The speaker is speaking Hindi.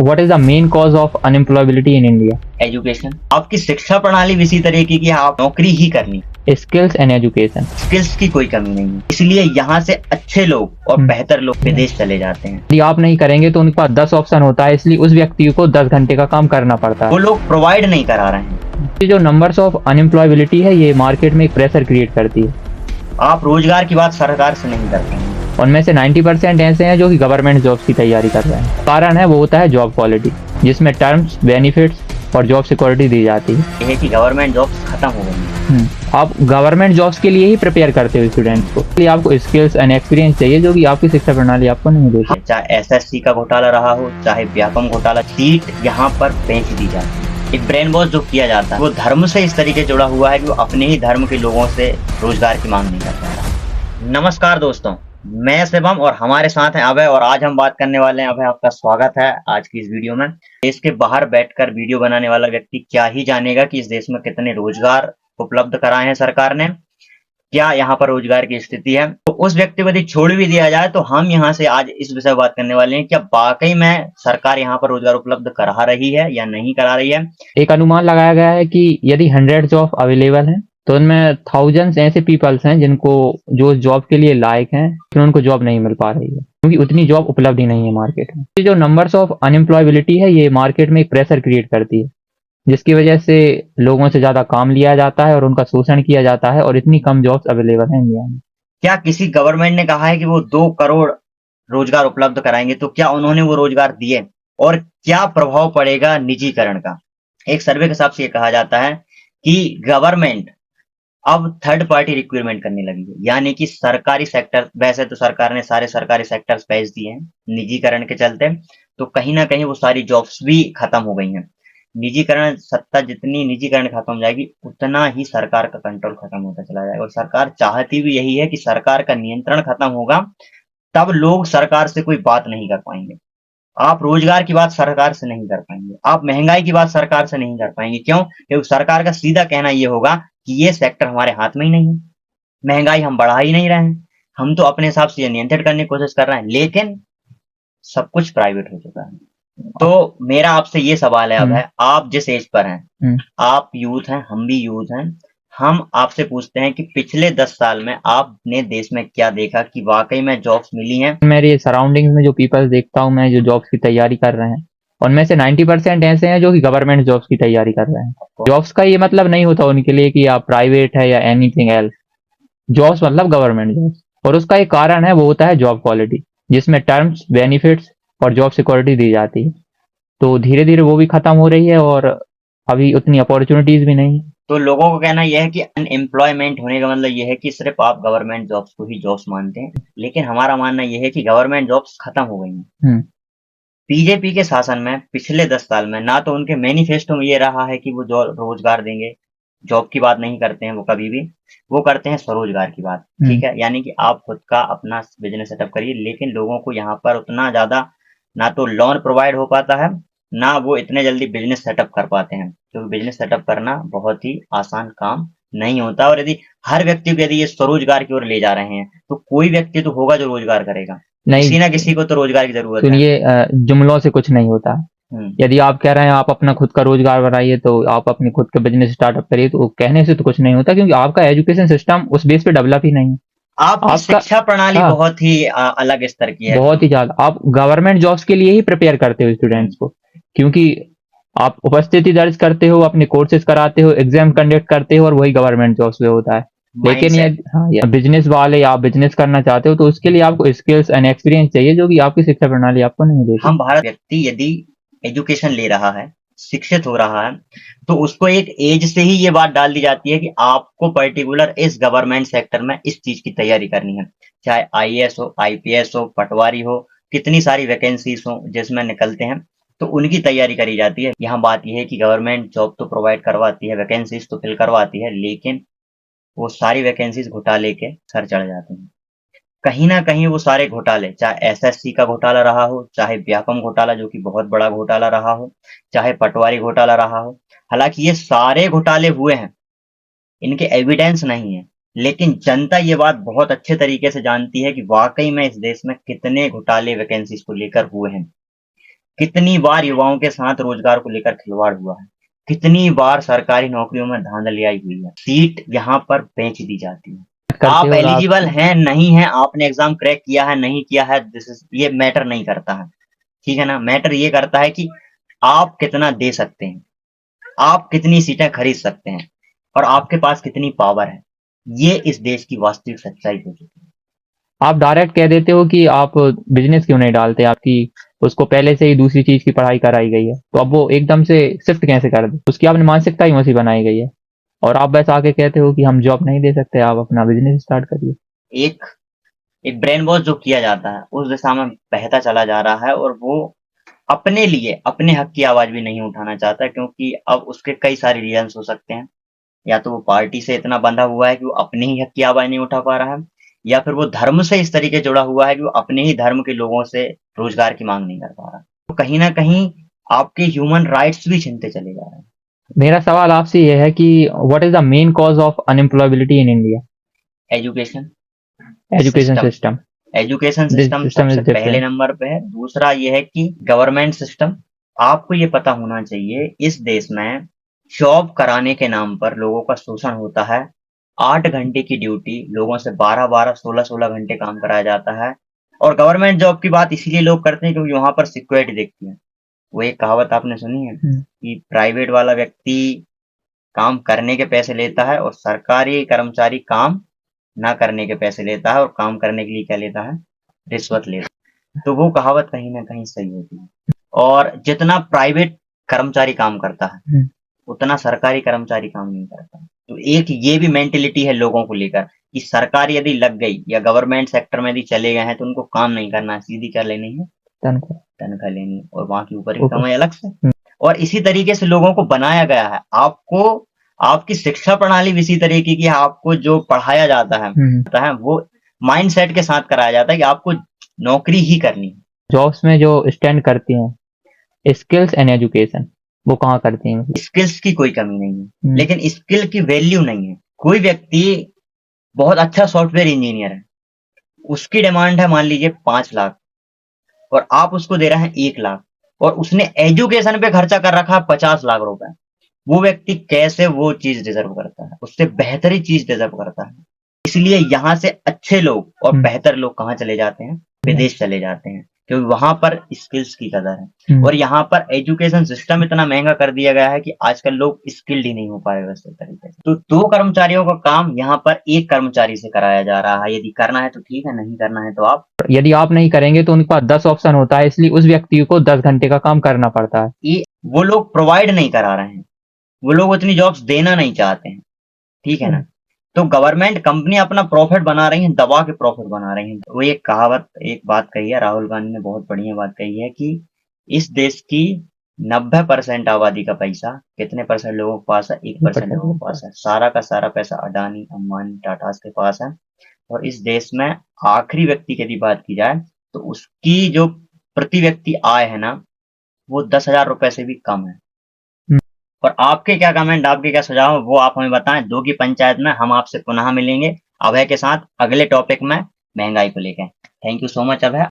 What is the main cause of unemployability in India? Education. आपकी शिक्षा प्रणाली भी इसी तरीके की, आप नौकरी ही करनी। Skills and education. स्किल्स की कोई कमी नहीं है, इसलिए यहाँ से अच्छे लोग और बेहतर लोग विदेश चले जाते हैं। यदि आप नहीं करेंगे तो उनके पास 10 ऑप्शन होता है, इसलिए उस व्यक्ति को 10 घंटे का काम करना पड़ता वो है। लोग प्रोवाइड नहीं करा रहे हैं। ये जो नंबर्स ऑफ अनएम्प्लॉयबिलिटी है, ये मार्केट में एक प्रेशर क्रिएट करती है। आप रोजगार की बात सरकार से नहीं कर पाएंगे। उनमें से 90% ऐसे हैं जो कि गवर्नमेंट जॉब्स की तैयारी कर रहे हैं। कारण है वो होता है जॉब क्वालिटी, जिसमें टर्म्स, बेनिफिट्स और जॉब सिक्योरिटी दी जाती है। ये है कि गवर्नमेंट जॉब्स खत्म हो गई हैं। आप गवर्नमेंट जॉब्स के लिए ही प्रिपेयर करते हो स्टूडेंट्स को, इसलिए आपको स्किल्स एंड एक्सपीरियंस चाहिए जो कि आपकी शिक्षा प्रणाली आपको नहीं देती। चाहे एसएससी का घोटाला रहा हो, चाहे व्यापम घोटाला, सीट यहाँ पर बेच दी जाती है। एक ब्रेन वॉश जो किया जाता है वो धर्म से इस तरीके जुड़ा हुआ है कि वो अपने ही धर्म के लोगों से रोजगार की मांग नहीं कर पा रहा। नमस्कार दोस्तों, मैं शिवम और हमारे साथ हैं अभय, और आज हम बात करने वाले हैं। अभय, आपका स्वागत है आज की इस वीडियो में। देश के बाहर बैठकर वीडियो बनाने वाला व्यक्ति क्या ही जानेगा कि इस देश में कितने रोजगार उपलब्ध कराए हैं सरकार ने, क्या यहाँ पर रोजगार की स्थिति है। तो उस व्यक्ति को यदि छोड़ भी दिया जाए तो हम यहाँ से आज इस विषय पर बात करने वाले हैं, क्या वाकई में सरकार यहाँ पर रोजगार उपलब्ध करा रही है या नहीं करा रही है। एक अनुमान लगाया गया है कि यदि 100 जॉब अवेलेबल हैं तो उनमें थाउजेंड्स ऐसे पीपल्स हैं जिनको जो जॉब के लिए लायक हैं, लेकिन उनको जॉब नहीं मिल पा रही है क्योंकि उतनी जॉब उपलब्ध ही नहीं है मार्केट में। ये जो नंबर्स ऑफ अनएम्प्लॉयबिलिटी है, ये मार्केट में एक प्रेशर क्रिएट करती है, जिसकी वजह से लोगों से ज्यादा काम लिया जाता है और उनका शोषण किया जाता है, और इतनी कम जॉब्स अवेलेबल हैं इंडिया में। क्या किसी गवर्नमेंट ने कहा है कि वो 2 करोड़ रोजगार उपलब्ध कराएंगे? तो क्या उन्होंने वो रोजगार दिए? और क्या प्रभाव पड़ेगा निजीकरण का? एक सर्वे के हिसाब से ये कहा जाता है कि गवर्नमेंट अब थर्ड पार्टी रिक्रूटमेंट करने लगी है, यानी कि सरकारी सेक्टर, वैसे तो सरकार ने सारे सरकारी सेक्टर्स बेच दिए हैं निजीकरण के चलते, तो कहीं ना कहीं वो सारी जॉब्स भी खत्म हो गई हैं। निजीकरण सत्ता, जितनी निजीकरण खत्म हो जाएगी उतना ही सरकार का कंट्रोल खत्म होता चला जाएगा, और सरकार चाहती भी यही है कि सरकार का नियंत्रण खत्म होगा, तब लोग सरकार से कोई बात नहीं कर पाएंगे। आप रोजगार की बात सरकार से नहीं कर पाएंगे, आप महंगाई की बात सरकार से नहीं कर पाएंगे। क्यों? क्योंकि सरकार का सीधा कहना ये होगा कि ये सेक्टर हमारे हाथ में ही नहीं है, महंगाई हम बढ़ा ही नहीं रहे हैं, हम तो अपने हिसाब से ये नियंत्रित करने की कोशिश कर रहे हैं, लेकिन सब कुछ प्राइवेट हो चुका है। तो मेरा आपसे ये सवाल है, अब है, आप जिस एज पर हैं, आप यूथ हैं, हम भी यूथ हैं, हम आपसे पूछते हैं कि पिछले 10 साल में आपने देश में क्या देखा कि वाकई में जॉब्स मिली हैं? मेरे सराउंडिंग्स में जो पीपल्स देखता हूँ मैं, जो जॉब्स की तैयारी कर रहे हैं, उनमें से 90% ऐसे हैं जो कि गवर्नमेंट जॉब्स की तैयारी कर रहे हैं। जॉब्स का ये मतलब नहीं होता उनके लिए कि आप प्राइवेट है या एनीथिंग एल्स। जॉब्स मतलब गवर्नमेंट जॉब्स, और उसका एक कारण है वो होता है जॉब क्वालिटी, जिसमें टर्म्स, बेनिफिट्स और जॉब सिक्योरिटी दी जाती है। तो धीरे धीरे वो भी खत्म हो रही है और अभी उतनी अपॉर्चुनिटीज भी नहीं है। तो लोगों का कहना यह है कि अनएम्प्लॉयमेंट होने का मतलब यह है कि सिर्फ आप गवर्नमेंट जॉब्स को ही जॉब्स मानते हैं, लेकिन हमारा मानना यह है कि गवर्नमेंट जॉब्स खत्म हो गई हैं। बीजेपी के शासन में पिछले 10 साल में ना तो उनके मैनिफेस्टो में ये रहा है कि वो रोजगार देंगे, जॉब की बात नहीं करते हैं वो कभी भी, वो करते हैं स्वरोजगार की बात। ठीक है, यानी कि आप खुद का अपना बिजनेस सेटअप करिए, लेकिन लोगों को यहाँ पर उतना ज्यादा ना तो लोन प्रोवाइड हो पाता है, ना वो इतने जल्दी बिजनेस सेटअप कर पाते हैं, क्योंकि बिजनेस सेटअप करना बहुत ही आसान काम नहीं होता। और यदि हर व्यक्ति को यदि ये स्वरोजगार की ओर ले जा रहे हैं तो कोई व्यक्ति तो होगा जो रोजगार करेगा, किसी ना किसी को तो रोजगार की जरूरत है। सुनिए, जुमलों से कुछ नहीं होता। यदि आप कह रहे हैं आप अपना खुद का रोजगार बनाइए, तो आप अपने खुद का बिजनेस स्टार्टअप करिए, तो कहने से तो कुछ नहीं होता, क्योंकि आपका एजुकेशन सिस्टम उस बेस पे डेवलप ही नहीं है। आपकी शिक्षा प्रणाली बहुत ही अलग स्तर की है, बहुत ही ज्यादा। आप गवर्नमेंट जॉब्स के लिए ही प्रिपेयर करते हो स्टूडेंट्स को, क्योंकि आप उपस्थिति दर्ज करते हो, अपने कोर्सेज कराते हो, एग्जाम कंडक्ट करते हो, और वही गवर्नमेंट जॉब्स में होता है। लेकिन ये बिजनेस वाले, आप बिजनेस करना चाहते हो तो उसके लिए आपको स्किल्स एंड एक्सपीरियंस चाहिए जो कि आपकी शिक्षा प्रणाली आपको नहीं देती। हम भारत व्यक्ति यदि एजुकेशन ले रहा है, शिक्षित हो रहा है, तो उसको एक एज से ही ये बात डाल दी जाती है कि आपको पर्टिकुलर इस गवर्नमेंट सेक्टर में इस चीज की तैयारी करनी है, चाहे आईएएस हो, आईपीएस हो, पटवारी हो, कितनी सारी वैकेंसीज हो जिसमें निकलते हैं, तो उनकी तैयारी करी जाती है। यहाँ बात यह है कि गवर्नमेंट जॉब तो प्रोवाइड करवाती है, वैकेंसीज तो फिल करवाती है, लेकिन वो सारी वैकेंसीज घोटाले के सर चढ़ जाते हैं। कहीं ना कहीं वो सारे घोटाले, चाहे एसएससी का घोटाला रहा हो, चाहे व्यापम घोटाला जो कि बहुत बड़ा घोटाला रहा हो, चाहे पटवारी घोटाला रहा हो, हालांकि ये सारे घोटाले हुए हैं, इनके एविडेंस नहीं है, लेकिन जनता ये बात बहुत अच्छे तरीके से जानती है कि वाकई में इस देश में कितने घोटाले वैकेंसीज को लेकर हुए हैं। कितनी बार युवाओं के साथ रोजगार को लेकर खिलवाड़ हुआ है, कितनी बार सरकारी नौकरियों में धांधलियाई हुई है, सीट यहाँ पर बेच दी जाती है। करते आप हो और आप एलिजिबल हैं नहीं है, आपने एग्जाम क्रैक किया है नहीं किया है, ये मैटर नहीं करता है, ठीक है ना। मैटर ये करता है कि आप कितना दे सकते हैं, आप कितनी सीटें खरीद सकते हैं और आपके पास कितनी पावर है। ये इस देश की वास्तविक सच्चाई हो चुकी है। आप डायरेक्ट कह देते हो कि आप बिजनेस क्यों नहीं डालते, आपकी उसको पहले से ही दूसरी चीज की पढ़ाई कराई गई है, तो अब वो एकदम से शिफ्ट कैसे कर दे, उसकी आपने मानसिकता ही वैसी बनाई गई है और आप बस आके कहते हो कि हम जॉब नहीं दे सकते, आप अपना बिजनेस स्टार्ट करिए। एक एक ब्रेन वॉश जो किया जाता है उस दिशा में बहता चला जा रहा है और वो अपने लिए अपने हक की आवाज भी नहीं उठाना चाहता, क्योंकि अब उसके कई सारे रीजंस हो सकते हैं। या तो वो पार्टी से इतना बंधा हुआ है कि वो अपने ही हक की आवाज नहीं उठा पा रहा है, या फिर वो धर्म से इस तरीके जुड़ा हुआ है कि वो अपने ही धर्म के लोगों से रोजगार की मांग नहीं कर पा रहा। तो कहीं ना कहीं आपके ह्यूमन राइट्स भी छीनते चले जा रहे हैं। मेरा सवाल आपसे यह है कि what is the main cause of unemployability in India? Education education system, system. Education this system system सबसे इज पहले डिफरेंट। नंबर पे है। दूसरा ये है कि गवर्नमेंट सिस्टम। आपको ये पता होना चाहिए इस देश में जॉब कराने के नाम पर लोगों का शोषण होता है। 8 घंटे की ड्यूटी लोगों से 12-12, 16-16 घंटे काम कराया जाता है। और गवर्नमेंट जॉब की बात इसीलिए लोग करते हैं क्योंकि वहां पर सिक्योरिटी देखती है। वो एक कहावत आपने सुनी है कि प्राइवेट वाला व्यक्ति काम करने के पैसे लेता है और सरकारी कर्मचारी काम ना करने के पैसे लेता है, और काम करने के लिए क्या लेता है? रिश्वत लेता है। तो वो कहावत कहीं ना कहीं सही होती है। और जितना प्राइवेट कर्मचारी काम करता है उतना सरकारी कर्मचारी काम नहीं करता। तो एक ये भी मेंटेलिटी है लोगों को लेकर कि सरकार यदि लग गई या गवर्नमेंट सेक्टर में यदि चले गए हैं तो उनको काम नहीं करना है, सीधी क्या लेनी है? तनख्वाह लेनी है और वहां की ऊपर की कमाई अलग से। और इसी तरीके से लोगों को बनाया गया है। आपको आपकी शिक्षा प्रणाली भी इसी तरीके की है। आपको जो पढ़ाया जाता है वो माइंड सेट के साथ कराया जाता है कि आपको नौकरी ही करनी है। जॉब्स में जो स्टैंड करती हैं स्किल्स एंड एजुकेशन, वो कहाँ करती हैं? स्किल्स की कोई कमी नहीं है, लेकिन स्किल की वैल्यू नहीं है। कोई व्यक्ति बहुत अच्छा सॉफ्टवेयर इंजीनियर है, उसकी डिमांड है मान लीजिए 5 लाख और आप उसको दे रहे हैं 1 लाख, और उसने एजुकेशन पे खर्चा कर रखा है 50 लाख रुपए। वो व्यक्ति कैसे वो चीज डिजर्व करता है? उससे बेहतर ही चीज डिजर्व करता है। इसलिए यहाँ से अच्छे लोग और बेहतर लोग कहाँ चले जाते हैं? विदेश चले जाते हैं, क्योंकि वहां पर स्किल्स की कदर है। और यहाँ पर एजुकेशन सिस्टम इतना महंगा कर दिया गया है कि आजकल लोग स्किल्ड ही नहीं हो पा रहे वैसे तरीके से। तो 2 कर्मचारियों का काम यहाँ पर 1 कर्मचारी से कराया जा रहा है। यदि करना है तो ठीक है, नहीं करना है तो आप, यदि आप नहीं करेंगे तो उनके पास 10 ऑप्शन होता है, इसलिए उस व्यक्ति को 10 घंटे का काम करना पड़ता है। ये वो लोग प्रोवाइड नहीं करा रहे हैं, वो लोग उतनी जॉब्स देना नहीं चाहते हैं, ठीक है ना। तो गवर्नमेंट कंपनी अपना प्रॉफिट बना रही है, दबा के प्रॉफिट बना रही है। वो एक कहावत, एक बात कही है राहुल गांधी ने, बहुत बढ़िया बात कही है कि इस देश की 90% आबादी का पैसा कितने परसेंट लोगों के पास है? 1% लोगों के पास है। सारा का सारा पैसा अडानी, अंबानी, टाटा के पास है। और इस देश में आखिरी व्यक्ति की यदि बात की जाए तो उसकी जो प्रति व्यक्ति आय है ना, वो 10,000 रुपए से भी कम है। और आपके क्या कमेंट, आपके क्या सुझाव है, वो आप हमें बताएं। दो की पंचायत में हम आपसे पुनः मिलेंगे अभय के साथ अगले टॉपिक में, महंगाई को लेकर। Thank you so much Abhay.